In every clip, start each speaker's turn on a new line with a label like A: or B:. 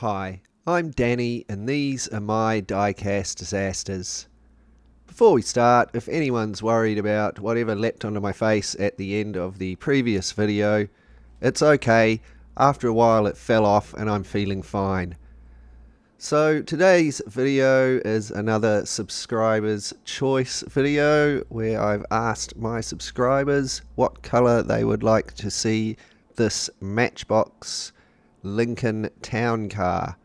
A: Hi, I'm Danny and these are my Diecast Disasters. Before we start, if anyone's worried about whatever leapt onto my face at the end of the previous video, it's okay. After a while it fell off and I'm feeling fine. So today's video is another subscriber's choice video where I've asked my subscribers what colour they would like to see this Matchbox Lincoln town car.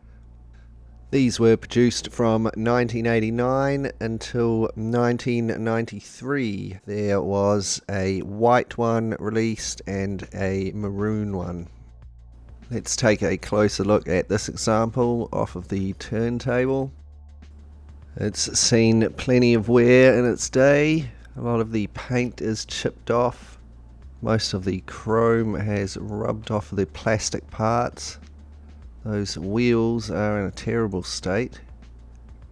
A: These were produced from 1989 until 1993. There was a white one released and a maroon one. Let's take a closer look at this example off of the turntable. It's seen plenty of wear in its day. A lot of the paint is chipped off. Most of the chrome has rubbed off the plastic parts. Those wheels are in a terrible state.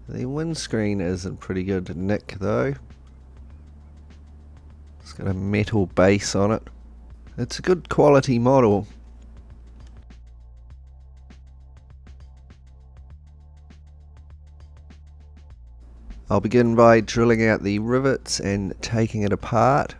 A: The windscreen is in pretty good nick though. It's got a metal base on it. It's a good quality model. I'll begin by drilling out the rivets and taking it apart.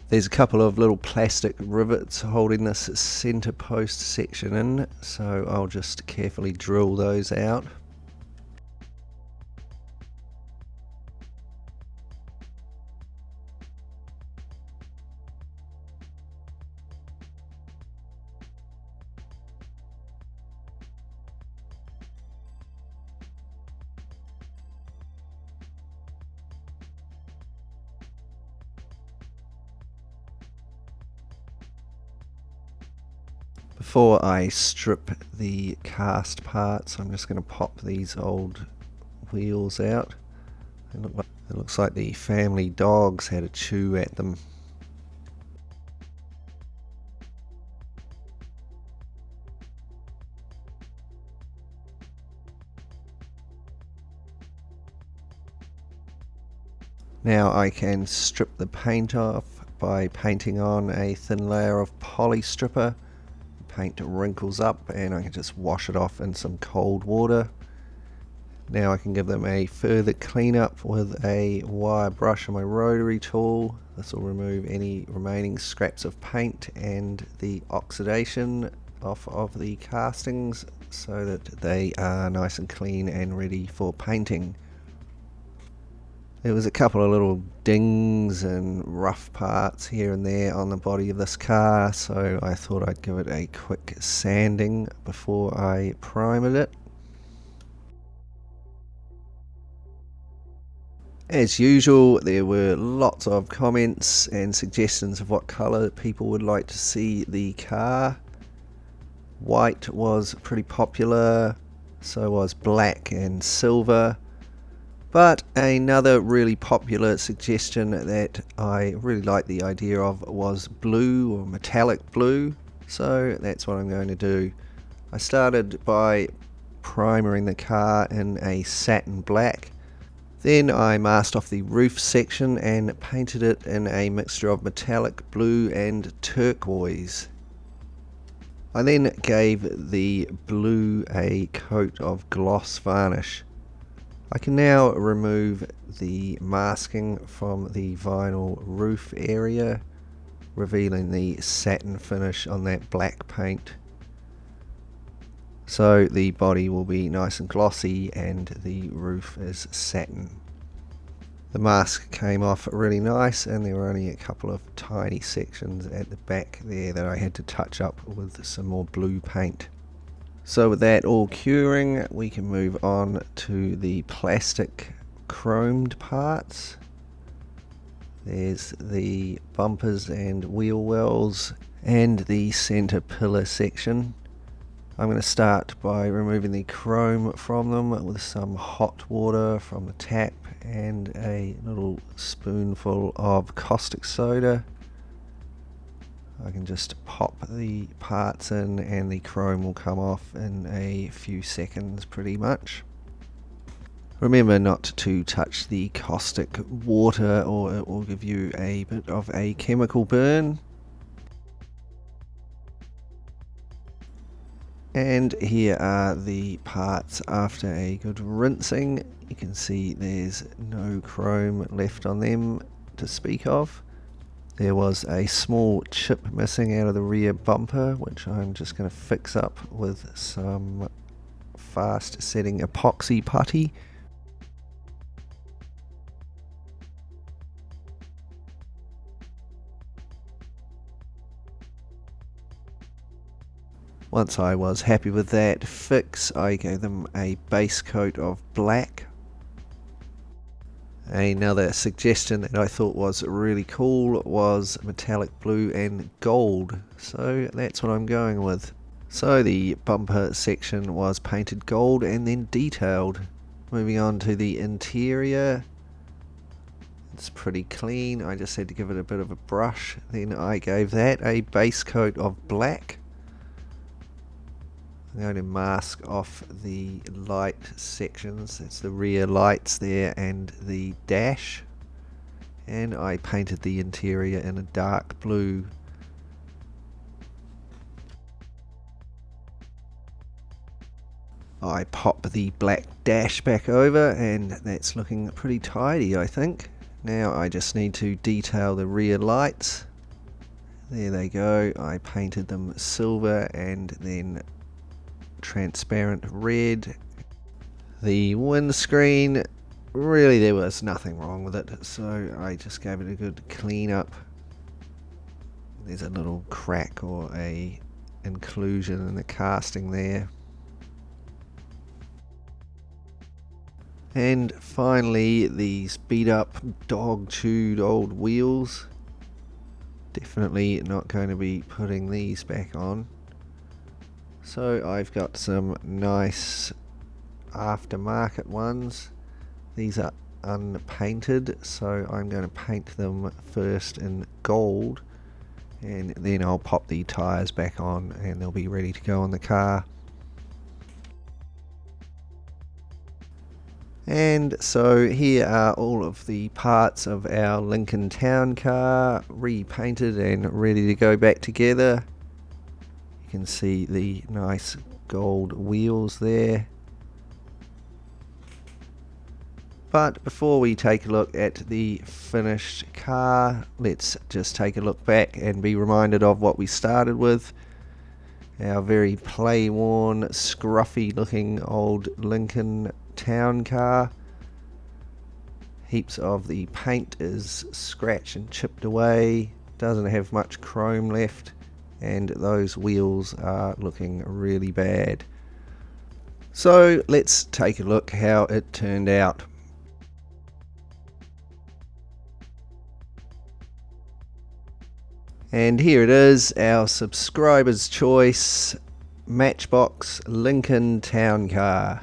A: There's a couple of little plastic rivets holding this center post section in, so I'll just carefully drill those out. Before I strip the cast parts, I'm just going to pop these old wheels out. It looks like the family dogs had a chew at them. Now I can strip the paint off by painting on a thin layer of poly stripper. Paint wrinkles up and I can just wash it off in some cold water. Now I can give them a further cleanup with a wire brush on my rotary tool. This will remove any remaining scraps of paint and the oxidation off of the castings so that they are nice and clean and ready for painting. There was a couple of little dings and rough parts here and there on the body of this car, so I thought I'd give it a quick sanding before I primed it. As usual, there were lots of comments and suggestions of what colour people would like to see the car. White was pretty popular, so was black and silver. But another really popular suggestion that I really liked the idea of was blue or metallic blue, so that's what I'm going to do. I started by primering the car in a satin black. Then I masked off the roof section and painted it in a mixture of metallic blue and turquoise. I then gave the blue a coat of gloss varnish. I can now remove the masking from the vinyl roof area revealing the satin finish on that black paint. So the body will be nice and glossy and the roof is satin. The mask came off really nice, and there were only a couple of tiny sections at the back there that I had to touch up with some more blue paint. So with that all curing, we can move on to the plastic chromed parts. There's the bumpers and wheel wells and the center pillar section. I'm going to start by removing the chrome from them with some hot water from the tap and a little spoonful of caustic soda. I can just pop the parts in and the chrome will come off in a few seconds pretty much. Remember not to touch the caustic water or it will give you a bit of a chemical burn. And here are the parts after a good rinsing. You can see there's no chrome left on them to speak of. There was a small chip missing out of the rear bumper, which I'm just going to fix up with some fast setting epoxy putty. Once I was happy with that fix, I gave them a base coat of black. Another suggestion that I thought was really cool was metallic blue and gold, so that's what I'm going with. So the bumper section was painted gold and then detailed. Moving on to the interior, it's pretty clean. I just had to give it a bit of a brush. Then I gave that a base coat of black. I'm going to mask off the light sections, that's the rear lights there and the dash, and I painted the interior in a dark blue. I pop the black dash back over and that's looking pretty tidy, I think. Now I just need to detail the rear lights. There they go. I painted them silver and then transparent red. The windscreen, really there was nothing wrong with it, so I just gave it a good clean up. There's a little crack or a inclusion in the casting there. And finally these beat up dog chewed old wheels. Definitely not going to be putting these back on. So I've got some nice aftermarket ones. These are unpainted, so I'm going to paint them first in gold and then I'll pop the tyres back on and they'll be ready to go on the car. And so here are all of the parts of our Lincoln Town car repainted and ready to go back together. You can see the nice gold wheels there. But before we take a look at the finished car, let's just take a look back and be reminded of what we started with. Our very play-worn, scruffy looking old Lincoln Town car. Heaps of the paint is scratched and chipped away, doesn't have much chrome left, and those wheels are looking really bad. So let's take a look how it turned out. And here it is, our subscriber's choice Matchbox Lincoln Town car.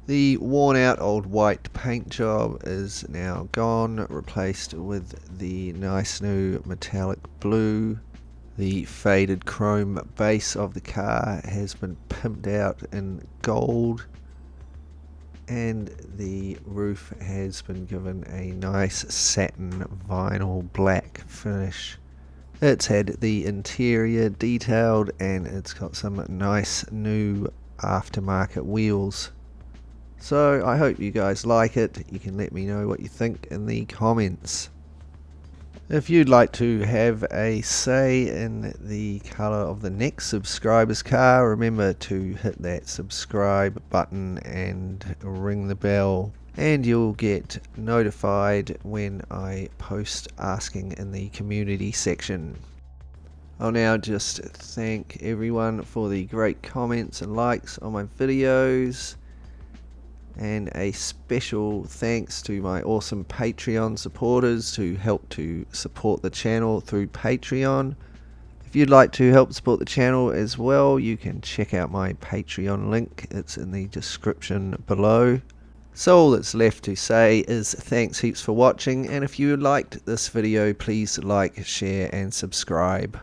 A: The worn out old white paint job is now gone, replaced with the nice new metallic blue. The faded chrome base of the car has been pimped out in gold, and the roof has been given a nice satin vinyl black finish. It's had the interior detailed and it's got some nice new aftermarket wheels. So I hope you guys like it. You can let me know what you think in the comments. If you'd like to have a say in the colour of the next subscriber's car, remember to hit that subscribe button and ring the bell, and you'll get notified when I post asking in the community section. I'll now just thank everyone for the great comments and likes on my videos, and a special thanks to my awesome Patreon supporters who help to support the channel through Patreon. If you'd like to help support the channel as well, you can check out my Patreon link. It's in the description below. So all that's left to say is thanks heaps for watching, and if you liked this video, please like, share and subscribe.